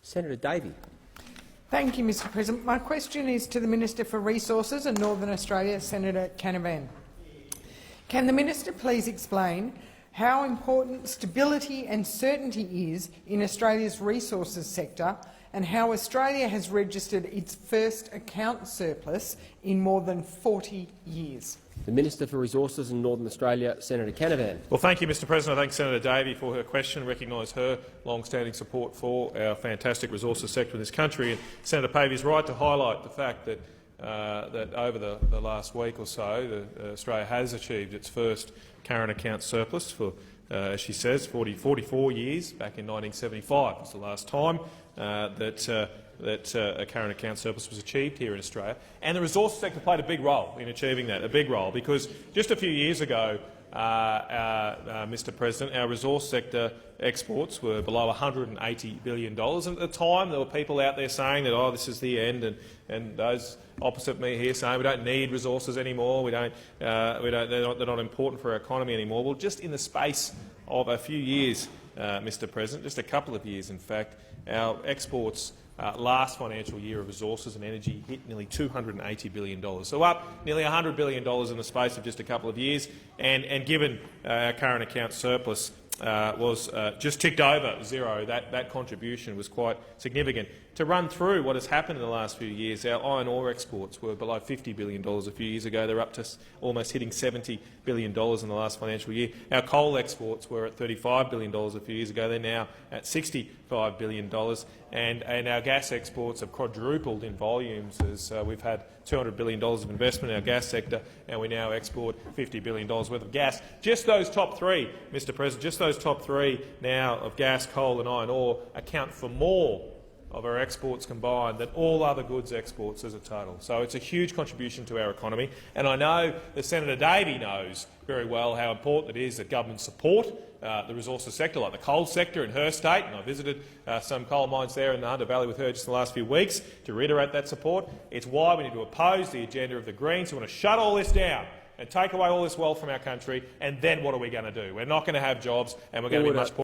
Senator Davey. Thank you, Mr President. My question is to the Minister for Resources and Northern Australia, Senator Canavan. Can the minister please explain how important stability and certainty is in Australia's resources sector and how Australia has registered its first account surplus in more than 40 years? The Minister for Resources in Northern Australia, Senator Canavan. Well, thank you, Mr President. I thank Senator Davey for her question, recognise her long-standing support for our fantastic resources sector in this country. And Senator Pavey is right to highlight the fact that that over the last week or so, Australia has achieved its first current account surplus for, as she says, 44 years. Back in 1975 was the last time that a current account surplus was achieved here in Australia. And the resources sector played a big role in achieving that, because just a few years ago, Mr President, our resource sector exports were below $180 billion. And at the time, there were people out there saying that, oh, this is the end, and those opposite me here saying we don't need resources anymore, they're not important for our economy anymore. Well, just in the space of a few years, Mr President, just a couple of years in fact, our exports last financial year of resources and energy hit nearly $280 billion. So up nearly $100 billion in the space of just a couple of years, and given our current account surplus was just ticked over zero, that contribution was quite significant. To run through what has happened in the last few years, our iron ore exports were below $50 billion a few years ago. They're up to almost hitting $70 billion in the last financial year. Our coal exports were at $35 billion a few years ago. They're now at $65 billion. And our gas exports have quadrupled in volumes as we've had $200 billion of investment in our gas sector, and we now export $50 billion worth of gas. Just those top three, Mr President, just those top three now of gas, coal and iron ore account for more of our exports combined than all other goods exports as a total. So it's a huge contribution to our economy, and I know that Senator Davey knows very well how important it is that government support the resources sector, like the coal sector in her state, and I visited some coal mines there in the Hunter Valley with her just in the last few weeks to reiterate that support. It's why we need to oppose the agenda of the Greens, who want to shut all this down and take away all this wealth from our country, and then what are we going to do? We're not going to have jobs, and we're going to be much poorer.